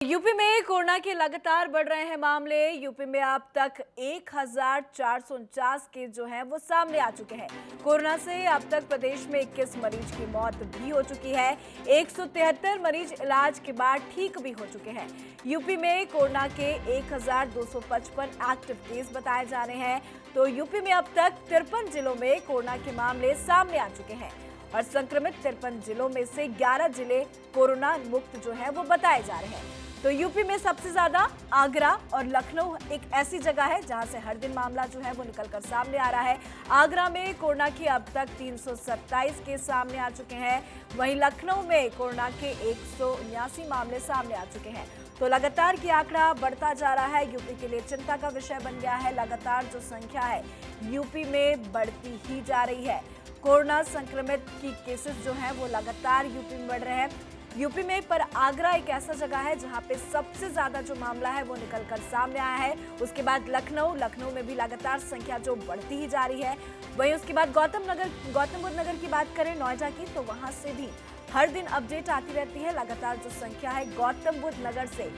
UP में corona के लगातार बढ़ रहे हैं मामले। यूपी में अब तक 1449 केस जो हैं वो सामने आ चुके हैं। कोरोना से अब तक प्रदेश में 21 मरीज की मौत भी हो चुकी है। 173 मरीज इलाज के बाद ठीक भी हो चुके हैं। यूपी में कोरोना के 1255 एक्टिव केस बताए जा रहे हैं। तो यूपी में अब तक 53 जिलों में कोरोना के मामले सामने आ चुके हैं और संक्रमित 53 जिलों में से 11 जिले कोरोना मुक्त जो है वो बताए जा रहे हैं। तो यूपी में सबसे ज्यादा आगरा और लखनऊ एक ऐसी जगह है जहां से हर दिन मामला जो है वो निकलकर सामने आ रहा है। आगरा में कोरोना की अब तक 327 केस सामने आ चुके हैं। वहीं लखनऊ में कोरोना के 179 मामले सामने आ चुके हैं। तो लगातार ये आंकड़ा बढ़ता जा रहा है। यूपी के लिए चिंता का विषय बन गया है। लगातार जो संख्या है यूपी में बढ़ती ही जा रही है। कोरोना संक्रमित की केसेस जो हैं वो लगातार यूपी में बढ़ रहे हैं। यूपी में पर आगरा एक ऐसा जगह है जहां पे सबसे ज्यादा जो मामला है वो निकलकर सामने आया है। उसके बाद लखनऊ में भी लगातार संख्या जो बढ़ती ही जा रही है। वहीं उसके बाद गौतम बुद्ध नगर की बात करें नोएडा की, तो वहां से भी हर दिन अपडेट आती रहती है। लगातार जो संख्या है गौतम बुद्ध नगर से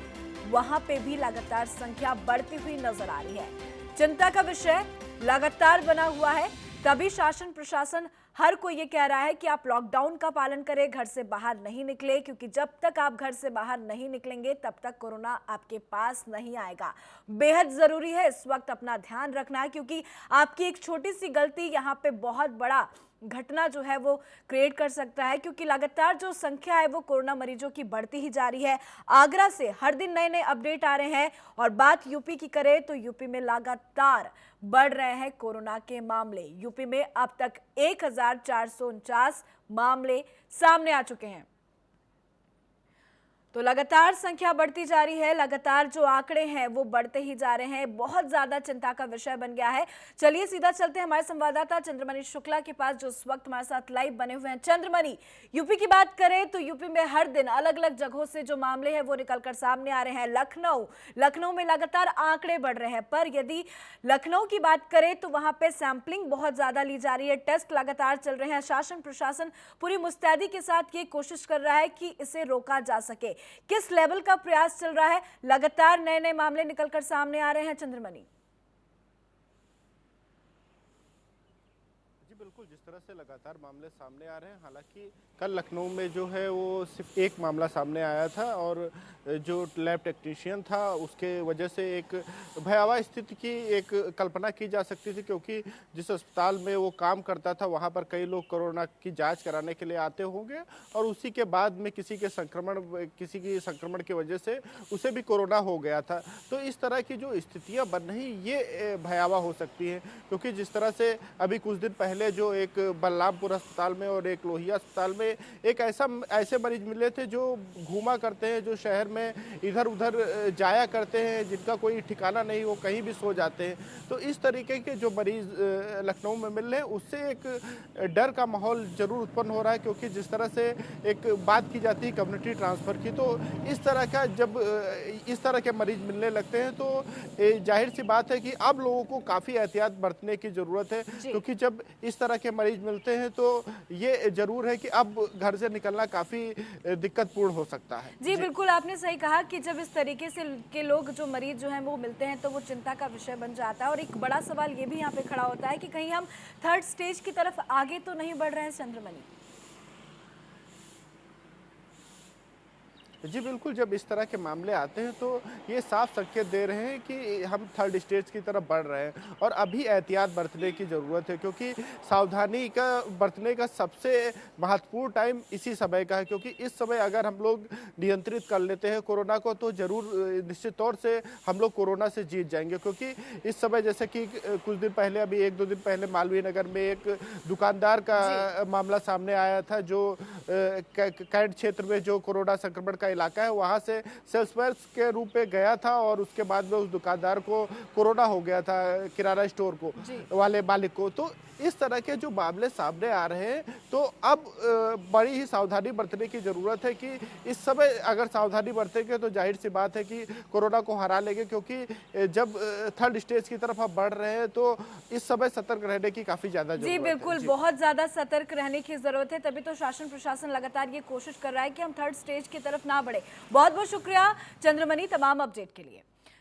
वहां पे भी लगातार संख्या बढ़ती हुई नजर आ रही है। चिंता का विषय लगातार बना हुआ है। तभी शासन प्रशासन हर कोई ये कह रहा है कि आप लॉकडाउन का पालन करें, घर से बाहर नहीं निकले, क्योंकि जब तक आप घर से बाहर नहीं निकलेंगे तब तक कोरोना आपके पास नहीं आएगा। बेहद जरूरी है इस वक्त अपना ध्यान रखना, क्योंकि आपकी एक छोटी सी गलती यहाँ पे बहुत बड़ा घटना जो है वो क्रिएट कर सकता है, क्योंकि लगातार जो संख्या है वो कोरोना मरीजों की बढ़ती ही जा रही है। आगरा से हर दिन नए नए अपडेट आ रहे हैं। और बात यूपी की करें तो यूपी में लगातार बढ़ रहे हैं कोरोना के मामले। यूपी में अब तक 1449 मामले सामने आ चुके हैं। तो लगातार संख्या बढ़ती जा रही है। लगातार जो आंकड़े हैं वो बढ़ते ही जा रहे हैं। बहुत ज्यादा चिंता का विषय बन गया है। चलिए सीधा चलते हैं हमारे संवाददाता चंद्रमणि शुक्ला के पास, जो इस वक्त हमारे साथ लाइव बने हुए हैं। चंद्रमणि, यूपी की बात करें तो यूपी में हर दिन अलग अलग जगहों से जो मामले हैं वो निकलकर सामने आ रहे हैं। लखनऊ में लगातार आंकड़े बढ़ रहे हैं, पर यदि लखनऊ की बात करें तो वहां पे सैंपलिंग बहुत ज्यादा ली जा रही है, टेस्ट लगातार चल रहे हैं। शासन प्रशासन पूरी मुस्तैदी के साथ ये कोशिश कर रहा है कि इसे रोका जा सके। किस लेवल का प्रयास चल रहा है? लगातार नए नए मामले निकलकर सामने आ रहे हैं चंद्रमणि। जी बिल्कुल, जिस तरह से लगातार मामले सामने आ रहे हैं, हालांकि कल लखनऊ में जो है वो सिर्फ एक मामला सामने आया था और जो लैब टेक्नीशियन था उसके वजह से एक भयावह स्थिति की एक कल्पना की जा सकती थी, क्योंकि जिस अस्पताल में वो काम करता था वहाँ पर कई लोग कोरोना की जांच कराने के लिए आते होंगे और उसी के बाद में किसी की संक्रमण की वजह से उसे भी कोरोना हो गया था। तो इस तरह की जो स्थितियाँ बन रही ये भयावह हो सकती हैं, क्योंकि जिस तरह से अभी कुछ दिन पहले जो एक बलरामपुर अस्पताल में और एक लोहिया अस्पताल में एक ऐसे मरीज मिले थे जो घूमा करते हैं, जो शहर में इधर उधर जाया करते हैं, जिनका कोई ठिकाना नहीं, वो कहीं भी सो जाते हैं। तो इस तरीके के जो मरीज लखनऊ में मिल रहे हैं उससे एक डर का माहौल जरूर उत्पन्न हो रहा है, क्योंकि जिस तरह से एक बात की जाती है कम्युनिटी ट्रांसफर की, तो इस तरह का जब इस तरह के मरीज मिलने लगते हैं तो जाहिर सी बात है कि अब लोगों को काफ़ी एहतियात बरतने की ज़रूरत है, क्योंकि जब इस तरह के मरीज मिलते हैं तो ये जरूर है कि अब घर से निकलना काफ़ी दिक्कतपूर्ण हो सकता है। जी बिल्कुल, आपने सही कहा कि जब इस तरीके से के लोग जो मरीज जो हैं वो मिलते हैं तो वो चिंता का विषय बन जाता है। और एक बड़ा सवाल ये भी यहाँ पे खड़ा होता है कि कहीं हम थर्ड स्टेज की तरफ आगे तो नहीं बढ़ रहे हैं चंद्रमणि। जी बिल्कुल, जब इस तरह के मामले आते हैं तो ये साफ संकेत दे रहे हैं कि हम थर्ड स्टेज की तरफ बढ़ रहे हैं और अभी एहतियात बरतने की ज़रूरत है, क्योंकि सावधानी का बरतने का सबसे महत्वपूर्ण टाइम इसी समय का है। क्योंकि इस समय अगर हम लोग नियंत्रित कर लेते हैं कोरोना को तो ज़रूर निश्चित तौर से हम लोग कोरोना से जीत जाएंगे। क्योंकि इस समय जैसे कि कुछ दिन पहले, अभी 1-2 दिन पहले मालवीय नगर में एक दुकानदार का मामला सामने आया था, जो कैंट क्षेत्र में जो कोरोना संक्रमण का इलाका है वहां से सेल्समैन के रूप में गया था और उसके बाद में उस दुकानदार को कोरोना हो गया था, किराना स्टोर को वाले मालिक को। तो इस तरह के जो मामले सामने आ रहे हैं तो अब बड़ी ही सावधानी बरतने की जरूरत है कि इस समय अगर सावधानी बरतेंगे तो जाहिर सी बात है कि कोरोना को हरा लेंगे, क्योंकि जब थर्ड स्टेज की तरफ हम बढ़ रहे हैं तो इस समय सतर्क रहने की काफी ज्यादा जरूरत है। जी बिल्कुल, बहुत ज्यादा सतर्क रहने की जरूरत है। तभी तो शासन प्रशासन लगातार ये कोशिश कर रहा है कि हम थर्ड स्टेज की तरफ ना बढ़े। बहुत बहुत शुक्रिया चंद्रमणि तमाम अपडेट के लिए।